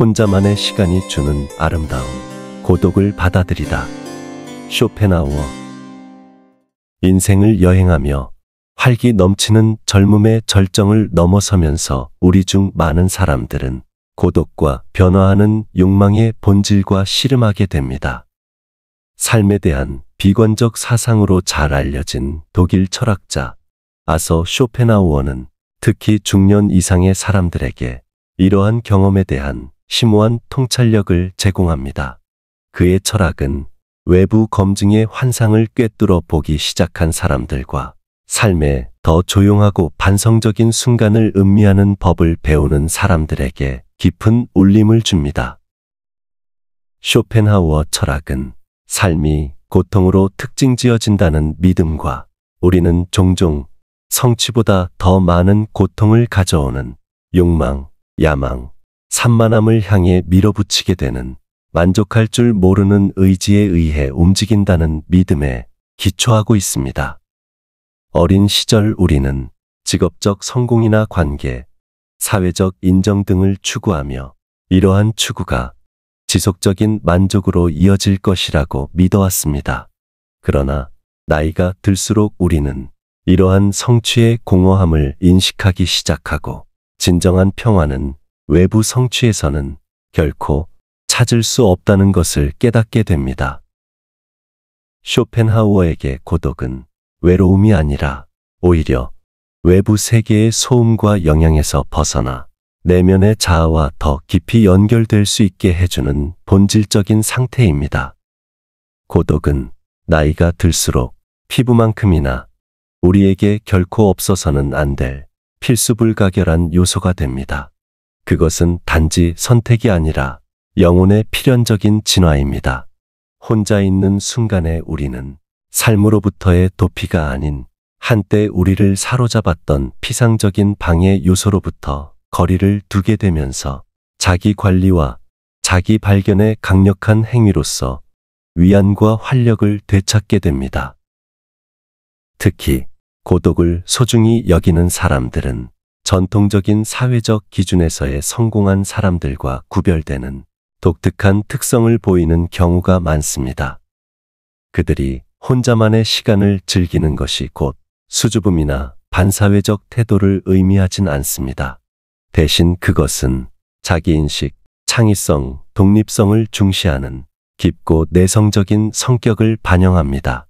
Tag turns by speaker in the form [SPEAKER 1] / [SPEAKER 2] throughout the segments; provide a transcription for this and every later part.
[SPEAKER 1] 혼자만의 시간이 주는 아름다움, 고독을 받아들이다. 쇼펜하우어. 인생을 여행하며 활기 넘치는 젊음의 절정을 넘어서면서 우리 중 많은 사람들은 고독과 변화하는 욕망의 본질과 씨름하게 됩니다. 삶에 대한 비관적 사상으로 잘 알려진 독일 철학자 아서 쇼펜하우어는 특히 중년 이상의 사람들에게 이러한 경험에 대한 심오한 통찰력을 제공합니다. 그의 철학은 외부 검증의 환상을 꿰뚫어 보기 시작한 사람들과 삶의 더 조용하고 반성적인 순간을 음미하는 법을 배우는 사람들에게 깊은 울림을 줍니다. 쇼펜하우어 철학은 삶이 고통으로 특징지어진다는 믿음과 우리는 종종 성취보다 더 많은 고통을 가져오는 욕망, 야망, 산만함을 향해 밀어붙이게 되는 만족할 줄 모르는 의지에 의해 움직인다는 믿음에 기초하고 있습니다. 어린 시절 우리는 직업적 성공이나 관계, 사회적 인정 등을 추구하며 이러한 추구가 지속적인 만족으로 이어질 것이라고 믿어왔습니다. 그러나 나이가 들수록 우리는 이러한 성취의 공허함을 인식하기 시작하고 진정한 평화는 외부 성취에서는 결코 찾을 수 없다는 것을 깨닫게 됩니다. 쇼펜하우어에게 고독은 외로움이 아니라 오히려 외부 세계의 소음과 영향에서 벗어나 내면의 자아와 더 깊이 연결될 수 있게 해주는 본질적인 상태입니다. 고독은 나이가 들수록 피부만큼이나 우리에게 결코 없어서는 안 될 필수불가결한 요소가 됩니다. 그것은 단지 선택이 아니라 영혼의 필연적인 진화입니다. 혼자 있는 순간에 우리는 삶으로부터의 도피가 아닌 한때 우리를 사로잡았던 피상적인 방해 요소로부터 거리를 두게 되면서 자기 관리와 자기 발견의 강력한 행위로서 위안과 활력을 되찾게 됩니다. 특히 고독을 소중히 여기는 사람들은 전통적인 사회적 기준에서의 성공한 사람들과 구별되는 독특한 특성을 보이는 경우가 많습니다. 그들이 혼자만의 시간을 즐기는 것이 곧 수줍음이나 반사회적 태도를 의미하진 않습니다. 대신 그것은 자기인식, 창의성, 독립성을 중시하는 깊고 내성적인 성격을 반영합니다.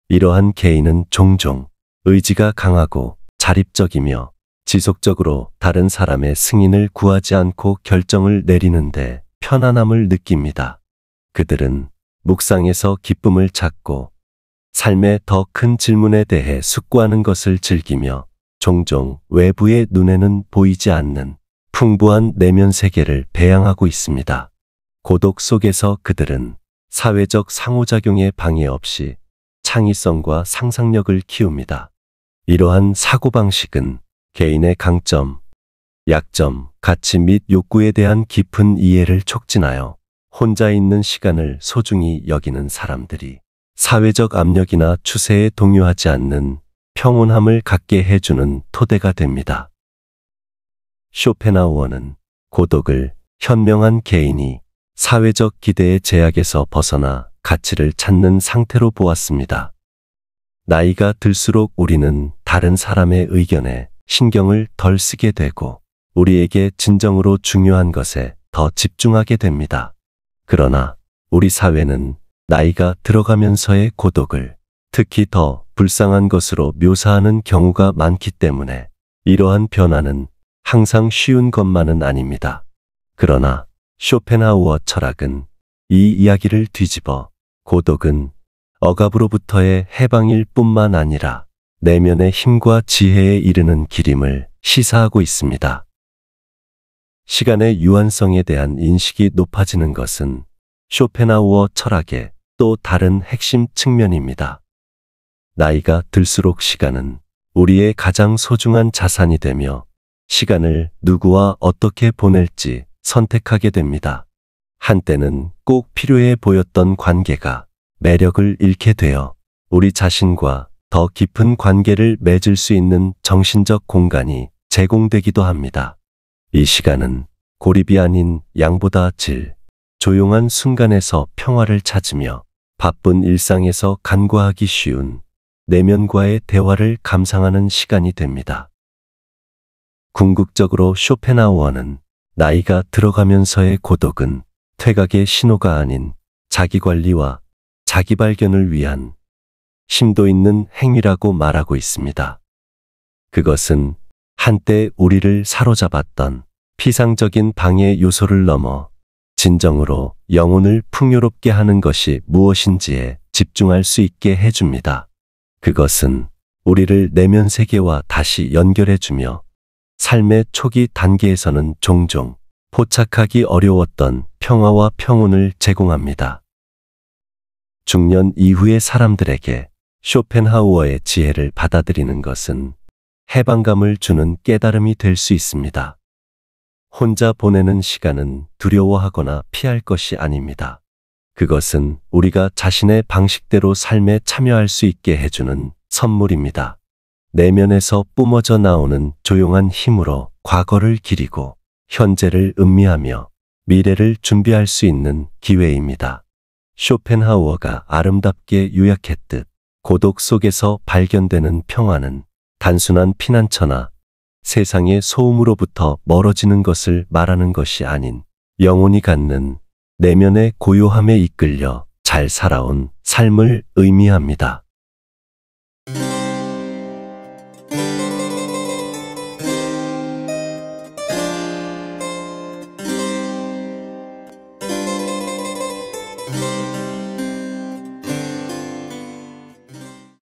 [SPEAKER 1] 이러한 개인은 종종 의지가 강하고 자립적이며 지속적으로 다른 사람의 승인을 구하지 않고 결정을 내리는데 편안함을 느낍니다. 그들은 묵상에서 기쁨을 찾고 삶의 더 큰 질문에 대해 숙고하는 것을 즐기며 종종 외부의 눈에는 보이지 않는 풍부한 내면 세계를 배양하고 있습니다. 고독 속에서 그들은 사회적 상호작용에 방해 없이 창의성과 상상력을 키웁니다. 이러한 사고방식은 개인의 강점, 약점, 가치 및 욕구에 대한 깊은 이해를 촉진하여 혼자 있는 시간을 소중히 여기는 사람들이 사회적 압력이나 추세에 동요하지 않는 평온함을 갖게 해주는 토대가 됩니다. 쇼펜하우어는 고독을 현명한 개인이 사회적 기대의 제약에서 벗어나 가치를 찾는 상태로 보았습니다. 나이가 들수록 우리는 다른 사람의 의견에 신경을 덜 쓰게 되고 우리에게 진정으로 중요한 것에 더 집중하게 됩니다. 그러나 우리 사회는 나이가 들어가면서의 고독을 특히 더 불쌍한 것으로 묘사하는 경우가 많기 때문에 이러한 변화는 항상 쉬운 것만은 아닙니다. 그러나 쇼펜하우어 철학은 이 이야기를 뒤집어 고독은 억압으로부터의 해방일 뿐만 아니라 내면의 힘과 지혜에 이르는 길임을 시사하고 있습니다. 시간의 유한성에 대한 인식이 높아지는 것은 쇼펜하우어 철학의 또 다른 핵심 측면입니다. 나이가 들수록 시간은 우리의 가장 소중한 자산이 되며 시간을 누구와 어떻게 보낼지 선택하게 됩니다. 한때는 꼭 필요해 보였던 관계가 매력을 잃게 되어 우리 자신과 더 깊은 관계를 맺을 수 있는 정신적 공간이 제공되기도 합니다. 이 시간은 고립이 아닌 양보다 질, 조용한 순간에서 평화를 찾으며 바쁜 일상에서 간과하기 쉬운 내면과의 대화를 감상하는 시간이 됩니다. 궁극적으로 쇼펜하우어는 나이가 들어가면서의 고독은 퇴각의 신호가 아닌 자기관리와 자기발견을 위한 심도 있는 행위라고 말하고 있습니다. 그것은 한때 우리를 사로잡았던 피상적인 방해 요소를 넘어 진정으로 영혼을 풍요롭게 하는 것이 무엇인지에 집중할 수 있게 해줍니다. 그것은 우리를 내면 세계와 다시 연결해주며 삶의 초기 단계에서는 종종 포착하기 어려웠던 평화와 평온을 제공합니다. 중년 이후의 사람들에게 쇼펜하우어의 지혜를 받아들이는 것은 해방감을 주는 깨달음이 될 수 있습니다. 혼자 보내는 시간은 두려워하거나 피할 것이 아닙니다. 그것은 우리가 자신의 방식대로 삶에 참여할 수 있게 해주는 선물입니다. 내면에서 뿜어져 나오는 조용한 힘으로 과거를 기리고 현재를 음미하며 미래를 준비할 수 있는 기회입니다. 쇼펜하우어가 아름답게 요약했듯 고독 속에서 발견되는 평화는 단순한 피난처나 세상의 소음으로부터 멀어지는 것을 말하는 것이 아닌 영혼이 갖는 내면의 고요함에 이끌려 잘 살아온 삶을 의미합니다.